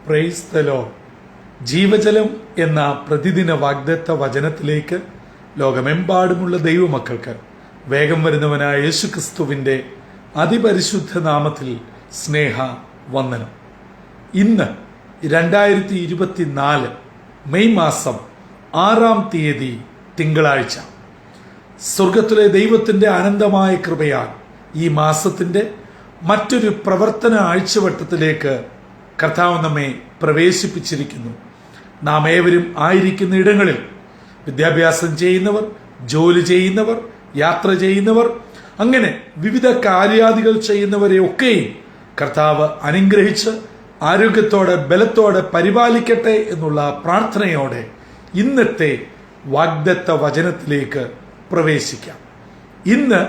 Praise the Lord. ജീവജലം എന്ന പ്രതിദിന വാഗ്ദത്ത വചനത്തിലേക്ക് ലോകമെമ്പാടുമുള്ള ദൈവമക്കൾക്ക് വേഗം വരുന്നവനായ യേശുക്രിസ്തുവിൻ്റെ അതിപരിശുദ്ധ നാമത്തിൽ സ്നേഹ വന്ദനം. ഇന്ന് 2024 മെയ് മാസം 6-ാം തീയതി തിങ്കളാഴ്ച. സ്വർഗത്തിലെ ദൈവത്തിൻ്റെ അനന്തമായ കൃപയാൽ ഈ മാസത്തിൻ്റെ മറ്റൊരു പ്രവർത്തന ആഴ്ചവട്ടത്തിലേക്ക് കർത്താവ് നമ്മെ പ്രവേശിപ്പിച്ചിരിക്കുന്നു. നാം ഏവരും ആയിരിക്കുന്ന ഇടങ്ങളിൽ വിദ്യാഭ്യാസം ചെയ്യുന്നവർ, ജോലി ചെയ്യുന്നവർ, യാത്ര ചെയ്യുന്നവർ, അങ്ങനെ വിവിധ കാര്യാദികൾ ചെയ്യുന്നവരെ ഒക്കെയും കർത്താവ് അനുഗ്രഹിച്ച് ആരോഗ്യത്തോടെ ബലത്തോടെ പരിപാലിക്കട്ടെ എന്നുള്ള പ്രാർത്ഥനയോടെ ഇന്നത്തെ വാഗ്ദത്ത വചനത്തിലേക്ക് പ്രവേശിക്കാം. ഇന്ന്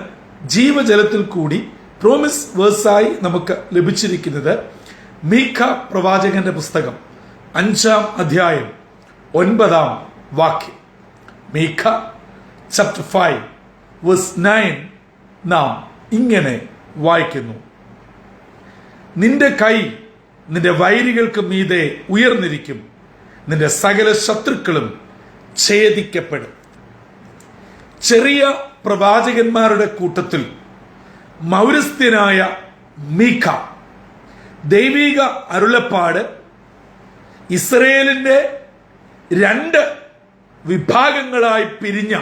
ജീവജലത്തിൽ കൂടി പ്രോമിസ് വേഴ്സായി നമുക്ക് ലഭിച്ചിരിക്കുന്നത് മീഖ പ്രവാചകന്റെ പുസ്തകം 5-ാം അധ്യായം 9-ാം വാക്യം. മീഖ ചാപ്റ്റർ 5 വേഴ്സ് 9 നാം ഇങ്ങനെ വായിക്കുന്നു: നിന്റെ കൈ നിന്റെ വൈരികൾക്ക് മീതെ ഉയർന്നിരിക്കും, നിന്റെ സകല ശത്രുക്കളും ഛേദിക്കപ്പെടും. ചെറിയ പ്രവാചകന്മാരുടെ കൂട്ടത്തിൽ മൗരസ്ത്യനായ മീഖ ദൈവിക അരുളപ്പാട് ഇസ്രയേലിന്റെ 2 വിഭാഗങ്ങളായി പിരിഞ്ഞ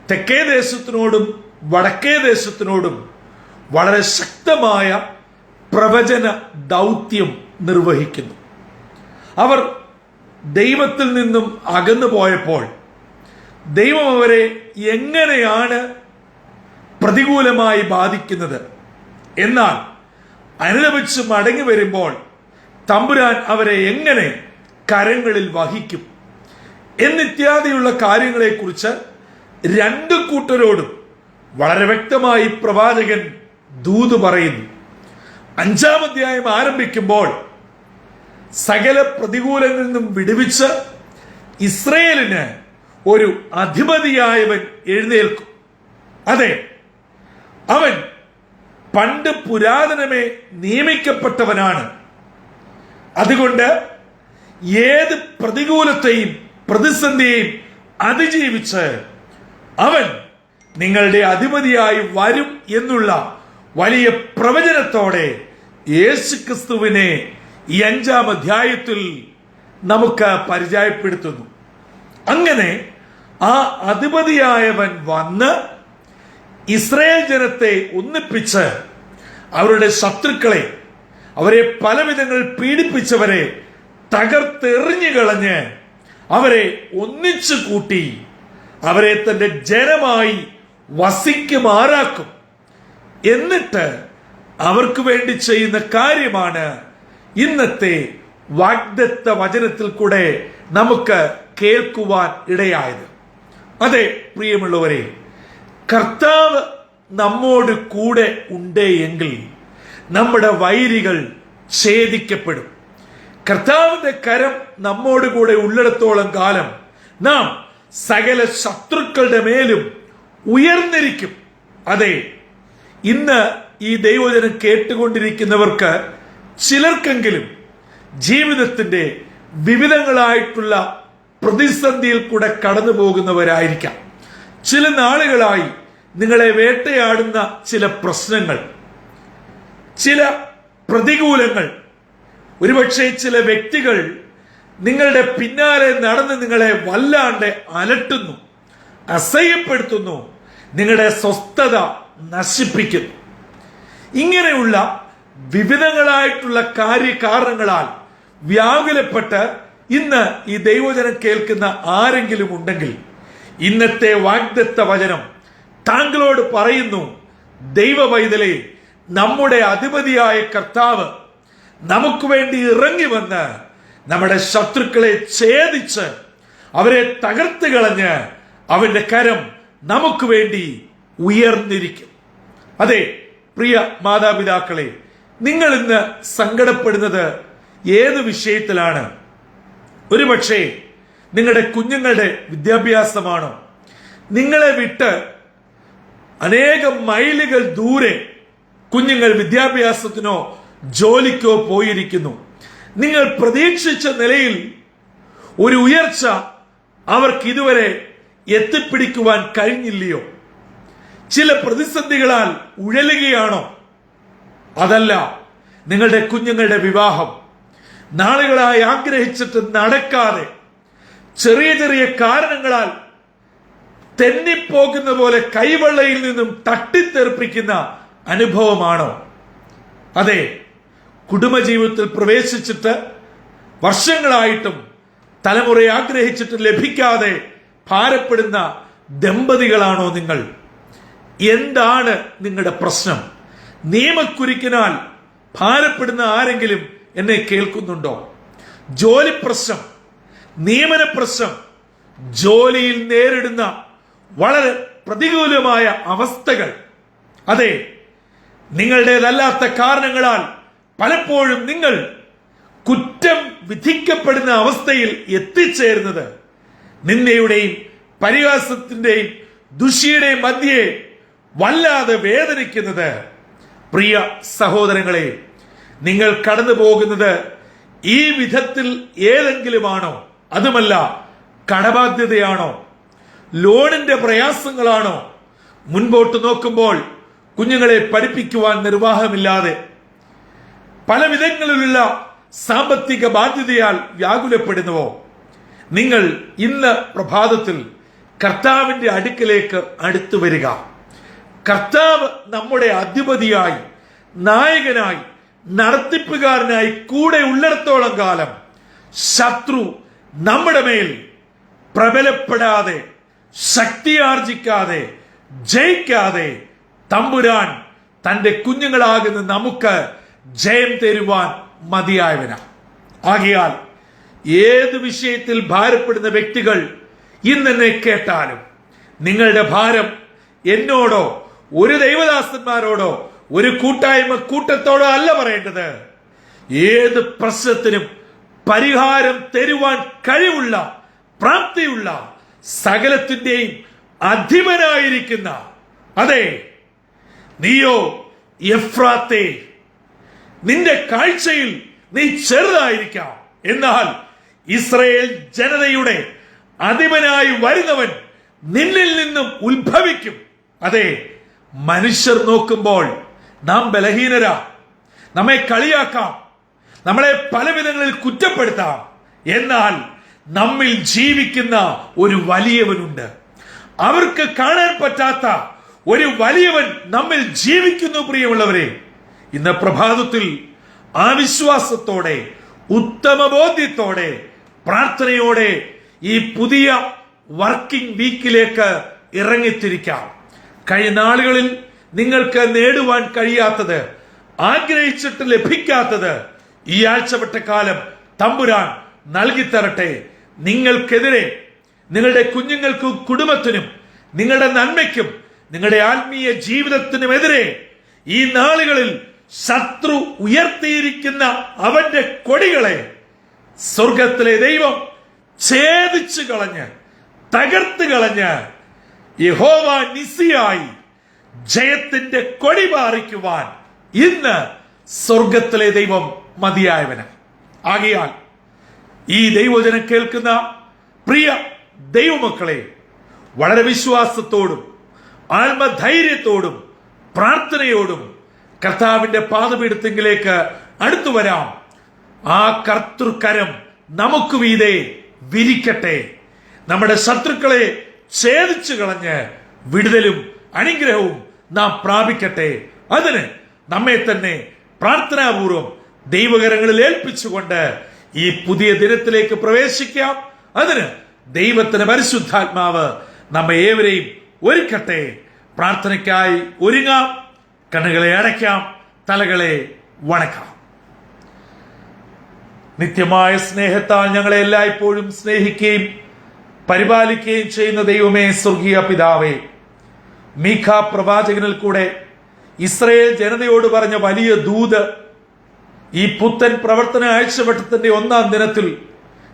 തെക്കേ ദേശത്തിനോടും വടക്കേ ദേശത്തിനോടും വളരെ ശക്തമായ പ്രവചന ദൗത്യം നിർവഹിക്കുന്നു. അവർ ദൈവത്തിൽ നിന്നും അകന്നു പോയപ്പോൾ ദൈവം അവരെ എങ്ങനെയാണ് പ്രതികൂലമായി ബാധിക്കുന്നത്, എന്നാൽ അനുലപിച്ച് മടങ്ങി വരുമ്പോൾ തമ്പുരാൻ അവരെ എങ്ങനെ കരങ്ങളിൽ വഹിക്കും എന്നിത്യാദിയുള്ള കാര്യങ്ങളെക്കുറിച്ച് 2 കൂട്ടരോടും വളരെ വ്യക്തമായി പ്രവാചകൻ ദൂത് പറയുന്നു. 5-ാം അധ്യായം ആരംഭിക്കുമ്പോൾ സകല പ്രതികൂലങ്ങളിൽ നിന്നും വിടുവിച്ച് ഇസ്രയേലിന് ഒരു അധിപതിയായവൻ എഴുന്നേൽക്കും. അതെ, അവൻ പണ്ട് പുരാതനമേ നിയമിക്കപ്പെട്ടവനാണ്. അതുകൊണ്ട് ഏത് പ്രതികൂലത്തെയും പ്രതിസന്ധിയെയും അതിജീവിച്ച് അവൻ നിങ്ങളുടെ അധിപതിയായി വരും എന്നുള്ള വലിയ പ്രവചനത്തോടെ യേശുക്രിസ്തുവിനെ ഈ 5-ാം അധ്യായത്തിൽ നമുക്ക് പരിചയപ്പെടുത്തുന്നു. അങ്ങനെ ആ അധിപതിയായവൻ വന്ന് ഇസ്രായേൽ ജനത്തെ ഒന്നിപ്പിച്ച് അവരുടെ ശത്രുക്കളെ, അവരെ പലവിധങ്ങൾ പീഡിപ്പിച്ചവരെ തകർത്തെറിഞ്ഞു കളഞ്ഞ് അവരെ ഒന്നിച്ചു കൂട്ടി അവരെ തന്റെ ജനമായി വസിക്കുമാറാക്കും. എന്നിട്ട് അവർക്ക് വേണ്ടി ചെയ്യുന്ന കാര്യമാണ് ഇന്നത്തെ വാഗ്ദത്ത വചനത്തിൽ കൂടെ നമുക്ക് കേൾക്കുവാൻ ഇടയായത്. അതെ പ്രിയമുള്ളവരെ, കർത്താവ് നമ്മോട് കൂടെ ഉണ്ട് എങ്കിൽ നമ്മുടെ വൈരികൾ ഛേദിക്കപ്പെടും. കർത്താവിന്റെ കരം നമ്മോട് കൂടെ ഉള്ളിടത്തോളം കാലം നാം സകല ശത്രുക്കളുടെ മേലും ഉയർന്നിരിക്കും. അതെ, ഇന്ന് ഈ ദൈവവചനം കേട്ടുകൊണ്ടിരിക്കുന്നവർക്ക് ചിലർക്കെങ്കിലും ജീവിതത്തിന്റെ വിവിധങ്ങളായിട്ടുള്ള പ്രതിസന്ധിയിൽ കൂടെ കടന്നു പോകുന്നവരായിരിക്കാം. ചില നാളുകളായി നിങ്ങളെ വേട്ടയാടുന്ന ചില പ്രശ്നങ്ങൾ, ചില പ്രതികൂലങ്ങൾ, ഒരുപക്ഷെ ചില വ്യക്തികൾ നിങ്ങളുടെ പിന്നാലെ നടന്ന് നിങ്ങളെ വല്ലാണ്ട് അലട്ടുന്നു, അസഹ്യപ്പെടുത്തുന്നു, നിങ്ങളുടെ സ്വസ്ഥത നശിപ്പിക്കുന്നു. ഇങ്ങനെയുള്ള വിവിധങ്ങളായിട്ടുള്ള കാര്യകാരണങ്ങളാൽ വ്യാകുലപ്പെട്ട് ഇന്ന് ഈ ദൈവവചനം കേൾക്കുന്ന ആരെങ്കിലും ഉണ്ടെങ്കിൽ ഇന്നത്തെ വാഗ്ദത്ത വചനം താങ്കളോട് പറയുന്നു: ദൈവ പൈതലേ, നമ്മുടെ അധിപതിയായ കർത്താവ് നമുക്ക് വേണ്ടി ഇറങ്ങി വന്ന് നമ്മുടെ ശത്രുക്കളെ ഛേദിച്ച് അവരെ തകർത്ത് കളഞ്ഞ് അവന്റെ കരം നമുക്ക് വേണ്ടി ഉയർന്നിരിക്കും. അതെ പ്രിയ മാതാപിതാക്കളെ, നിങ്ങൾ ഇന്ന് സങ്കടപ്പെടുന്നത് ഏത് വിഷയത്തിലാണ്? ഒരുപക്ഷെ നിങ്ങളുടെ കുഞ്ഞുങ്ങളുടെ വിദ്യാഭ്യാസമാണോ? നിങ്ങളെ വിട്ട് അനേകം മൈലുകൾ ദൂരെ കുഞ്ഞുങ്ങൾ വിദ്യാഭ്യാസത്തിനോ ജോലിക്കോ പോയിരിക്കുന്നു. നിങ്ങൾ പ്രതീക്ഷിച്ച നിലയിൽ ഒരു ഉയർച്ച അവർക്ക് ഇതുവരെ എത്തിപ്പിടിക്കുവാൻ കഴിഞ്ഞില്ലയോ? ചില പ്രതിസന്ധികളാൽ ഉഴലുകയാണോ? അതല്ല, നിങ്ങളുടെ കുഞ്ഞുങ്ങളുടെ വിവാഹം നാളുകളായി ആഗ്രഹിച്ചിട്ട് നടക്കാതെ ചെറിയ ചെറിയ കാരണങ്ങളാൽ തെന്നിപ്പോകുന്ന പോലെ കൈവെള്ളയിൽ നിന്നും തട്ടിത്തെറിപ്പിക്കുന്ന അനുഭവമാണോ? അതെ, കുടുംബജീവിതത്തിൽ പ്രവേശിച്ചിട്ട് വർഷങ്ങളായിട്ടും തലമുറയെ ആഗ്രഹിച്ചിട്ട് ലഭിക്കാതെ ഭാരപ്പെടുന്ന ദമ്പതികളാണോ നിങ്ങൾ? എന്താണ് നിങ്ങളുടെ പ്രശ്നം? നിയമക്കുരുക്കിനാൽ ഭാരപ്പെടുന്ന ആരെങ്കിലും എന്നെ കേൾക്കുന്നുണ്ടോ? ജോലി പ്രശ്നം, നിയമന പ്രശ്നം, ജോലിയിൽ നേരിടുന്ന വളരെ പ്രതികൂലമായ അവസ്ഥകൾ, അതെ, നിങ്ങളുടേതല്ലാത്ത കാരണങ്ങളാൽ പലപ്പോഴും നിങ്ങൾ കുറ്റം വിധിക്കപ്പെടുന്ന അവസ്ഥയിൽ എത്തിച്ചേരുന്നത് നിന്ദയുടെയും പരിഹാസത്തിന്റെയും ദുഷിയുടെയും മധ്യേ വല്ലാതെ വേദനിക്കുന്നത്. പ്രിയ സഹോദരങ്ങളെ, നിങ്ങൾ കടന്നു പോകുന്നത് ഈ വിധത്തിൽ ഏതെങ്കിലുമാണോ? അതുമല്ല, കടബാധ്യതയാണോ? ലോണിന്റെ പ്രയാസങ്ങളാണോ? മുൻപോട്ട് നോക്കുമ്പോൾ കുഞ്ഞുങ്ങളെ പഠിപ്പിക്കുവാൻ നിർവാഹമില്ലാതെ പല വിധങ്ങളിലുള്ള സാമ്പത്തിക ബാധ്യതയാൽ വ്യാകുലപ്പെടുന്നുവോ? നിങ്ങൾ ഇന്ന് പ്രഭാതത്തിൽ കർത്താവിന്റെ അടുക്കലേക്ക് അടുത്തു വരിക. കർത്താവ് നമ്മുടെ അധിപതിയായി, നായകനായി, നടത്തിപ്പുകാരനായി കൂടെ ഉള്ളിടത്തോളം കാലം ശത്രു നമ്മുടെ മേൽ പ്രബലപ്പെടാതെ, ശക്തിയാർജിക്കാതെ, ജയിക്കാതെ തമ്പുരാൻ തന്റെ കുഞ്ഞുങ്ങളാകുന്ന നമുക്ക് ജയം തരുവാൻ മതിയായവനാണ്. ആകയാൽ ഏത് വിഷയത്തിൽ ഭാരപ്പെടുന്ന വ്യക്തികൾ ഇന്നെന്നെ കേട്ടാലും നിങ്ങളുടെ ഭാരം എന്നോടോ ഒരു ദൈവദാസന്മാരോടോ ഒരു കൂട്ടത്തോടോ അല്ല പറയേണ്ടത്. ഏത് പ്രശ്നത്തിനും പരിഹാരം തരുവാൻ കഴിവുള്ള, പ്രാപ്തിയുള്ള, സകലത്തിന്റെയും അധിപനായിരിക്കുന്ന, അതെ, നീയോ എഫ്രാത്തേ, നിന്റെ കാഴ്ചയിൽ നീ ചെറുതായിരിക്കാം, എന്നാൽ ഇസ്രയേൽ ജനതയുടെ അധിപനായി വരുന്നവൻ നിന്നിൽ നിന്നും ഉത്ഭവിക്കും. അതെ, മനുഷ്യർ നോക്കുമ്പോൾ നാം ബലഹീനരാ, നമ്മെ കളിയാക്കാം, നമ്മളെ പല വിധങ്ങളിൽ കുറ്റപ്പെടുത്താം. എന്നാൽ നമ്മിൽ ജീവിക്കുന്ന ഒരു വലിയവനുണ്ട്. അവർക്ക് കാണാൻ പറ്റാത്ത ഒരു വലിയവൻ നമ്മിൽ ജീവിക്കുന്നു. പ്രിയമുള്ളവരെ, ഇന്ന് പ്രഭാതത്തിൽ ആ വിശ്വാസത്തോടെ, ഉത്തമ ബോധ്യത്തോടെ, പ്രാർത്ഥനയോടെ ഈ പുതിയ വർക്കിംഗ് വീക്കിലേക്ക് ഇറങ്ങിത്തിരിക്കാം. കഴിഞ്ഞ നാളുകളിൽ നിങ്ങൾക്ക് നേടുവാൻ കഴിയാത്തത്, ആഗ്രഹിച്ചിട്ട് ലഭിക്കാത്തത് ഈ ആഴ്ചവട്ടക്കാലം തമ്പുരാൻ നൽകിത്തരട്ടെ. നിങ്ങൾക്കെതിരെ, നിങ്ങളുടെ കുഞ്ഞുങ്ങൾക്കും കുടുംബത്തിനും, നിങ്ങളുടെ നന്മയ്ക്കും, നിങ്ങളുടെ ആത്മീയ ജീവിതത്തിനുമെതിരെ ഈ നാളുകളിൽ ശത്രു ഉയർത്തിയിരിക്കുന്ന അവന്റെ കൊടികളെ സ്വർഗത്തിലെ ദൈവം ഛേദിച്ചു കളഞ്ഞ്, തകർത്ത് കളഞ്ഞ് യഹോവ നിസിയായി ജയത്തിന്റെ കൊടി പാറിക്കുവാൻ ഇന്ന് സ്വർഗത്തിലെ ദൈവം മതിയായവന്. ആകയാൽ ഈ ദൈവവചനം കേൾക്കുന്ന പ്രിയ ദൈവമക്കളെ, വളരെ വിശ്വാസത്തോടും ആത്മധൈര്യത്തോടും പ്രാർത്ഥനയോടും കർത്താവിന്റെ പാദപീഠത്തിലേക്ക് അടുത്തു വരാം. ആ കർത്തൃകരം നമുക്ക് വീതേ വിരിക്കട്ടെ. നമ്മുടെ ശത്രുക്കളെ ഛേദിച്ചു കളഞ്ഞ് വിടുതലും അനുഗ്രഹവും നാം പ്രാപിക്കട്ടെ. അതിന് നമ്മെ തന്നെ പ്രാർത്ഥനാപൂർവം ദൈവകരങ്ങളിൽ ഏൽപ്പിച്ചുകൊണ്ട് ഈ പുതിയ ദിനത്തിലേക്ക് പ്രവേശിക്കാം. അതിന് ദൈവത്തിന്റെ പരിശുദ്ധാത്മാവ് നമ്മെ ഏവരെയും ഒരുക്കട്ടെ. പ്രാർത്ഥനയ്ക്കായി ഒരുങ്ങാം. കണ്ണുകളെ അടയ്ക്കാം, തലകളെ വണക്കാം. നിത്യമായ സ്നേഹത്താൽ ഞങ്ങളെ എല്ലായ്പ്പോഴും സ്നേഹിക്കുകയും പരിപാലിക്കുകയും ചെയ്യുന്ന ദൈവമേ, സ്വർഗീയ പിതാവേ, മീഖ പ്രവാചകനിൽ കൂടെ ഇസ്രയേൽ ജനതയോട് പറഞ്ഞ വലിയ ദൂത് ഈ പുത്തൻ പ്രവർത്തന ആഴ്ചവട്ടത്തിന്റെ 1-ാം ദിനത്തിൽ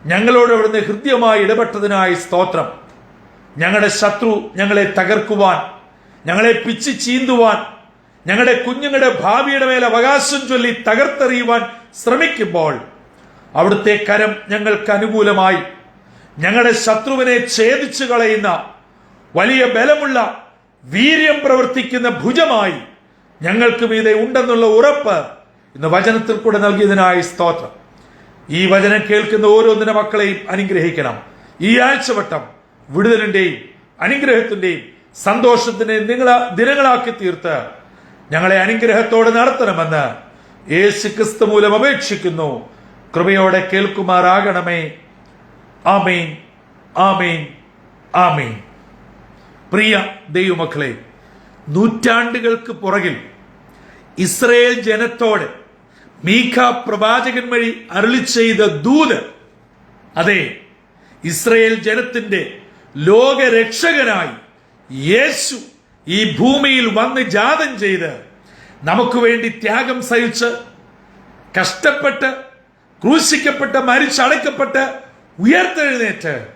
ഞങ്ങളോട് അവിടുന്ന് ഹൃദ്യമായി ഇടപെട്ടതിനായി സ്തോത്രം. ഞങ്ങളുടെ ശത്രു ഞങ്ങളെ തകർക്കുവാൻ, ഞങ്ങളെ പിച്ചി ചീന്തുവാൻ, ഞങ്ങളുടെ കുഞ്ഞുങ്ങളുടെ ഭാവിയുടെ മേൽ അവകാശം ചൊല്ലി തകർത്തെറിയുവാൻ ശ്രമിക്കുമ്പോൾ അവിടുത്തെ കരം ഞങ്ങൾക്ക് അനുകൂലമായി ഞങ്ങളുടെ ശത്രുവിനെ ഛേദിച്ചു കളയുന്ന വലിയ ബലമുള്ള വീര്യം പ്രവർത്തിക്കുന്ന ഭുജമായി ഞങ്ങൾക്ക് മീതെ ഉണ്ടെന്നുള്ള ഉറപ്പ് ഇന്ന് വചനത്തിൽ കൂടെ നൽകിയതിനായി സ്തോത്രം. ഈ വചനം കേൾക്കുന്ന ഓരോന്നിന്റെ മക്കളെയും അനുഗ്രഹിക്കണം. ഈ ആഴ്ചവട്ടം വിടുതലിന്റെയും അനുഗ്രഹത്തിന്റെയും സന്തോഷത്തിന്റെയും ദിനങ്ങളാക്കി തീർത്ത് ഞങ്ങളെ അനുഗ്രഹത്തോടെ നടത്തണമെന്ന് യേശു ക്രിസ്തു മൂലം അപേക്ഷിക്കുന്നു. കൃപയോടെ കേൾക്കുമാറാകണമേ. ആമേൻ, ആമേൻ, ആമേൻ. പ്രിയ ദൈവമക്കളെ, നൂറ്റാണ്ടുകൾക്ക് പുറകിൽ ഇസ്രയേൽ ജനത്തോട് മീഖ പ്രവാചകൻ വഴി അരുളി ചെയ്ത ദൂത്, അതെ, ഇസ്രയേൽ ജനത്തിന്റെ ലോകരക്ഷകനായി യേശു ഈ ഭൂമിയിൽ വന്ന് ജാതം ചെയ്ത് നമുക്ക് വേണ്ടി ത്യാഗം സഹിച്ച് കഷ്ടപ്പെട്ട് ക്രൂശിക്കപ്പെട്ട് മരിച്ചടക്കപ്പെട്ട് ഉയർത്തെഴുന്നേറ്റ്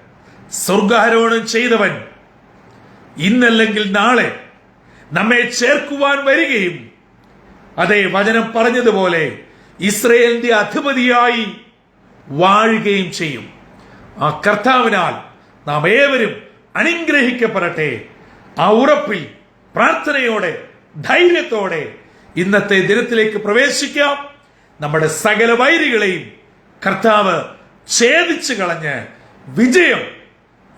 സ്വർഗാരോഹണം ചെയ്തവൻ ഇന്നല്ലെങ്കിൽ നാളെ നമ്മെ ചേർക്കുവാൻ വരികയും, അതേ, വചനം പറഞ്ഞതുപോലെ ഇസ്രയേലിന്റെ അധിപതിയായി വാഴുകയും ചെയ്യും. ആ കർത്താവിനാൽ നാം ഏവരും അനുഗ്രഹിക്കപ്പെടട്ടെ. ആ ഉറപ്പിൽ പ്രാർത്ഥനയോടെ ധൈര്യത്തോടെ ഇന്നത്തെ ദിനത്തിലേക്ക് പ്രവേശിക്കാം. നമ്മുടെ സകല വൈരികളെയും കർത്താവ് ഛേദിച്ചു കളഞ്ഞ് വിജയം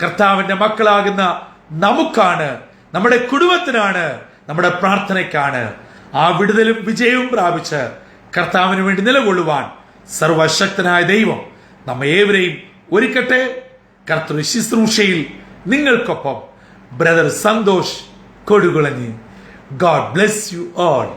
കർത്താവിന്റെ മക്കളാകുന്ന നമുക്കാണ്, നമ്മുടെ കുടുംബത്തിനാണ്, നമ്മുടെ പ്രാർത്ഥനയ്ക്കാണ്. ആ വിടുതലും വിജയവും പ്രാപിച്ച് കർത്താവിന് വേണ്ടി നിലകൊള്ളുവാൻ സർവശക്തനായ ദൈവം നമ്മെ ഏവരെയും ഒരുക്കട്ടെ. കർത്തൃ ശുശ്രൂഷയിൽ നിങ്ങൾക്കൊപ്പം brother Santhosh Kodukulanji. God bless you all.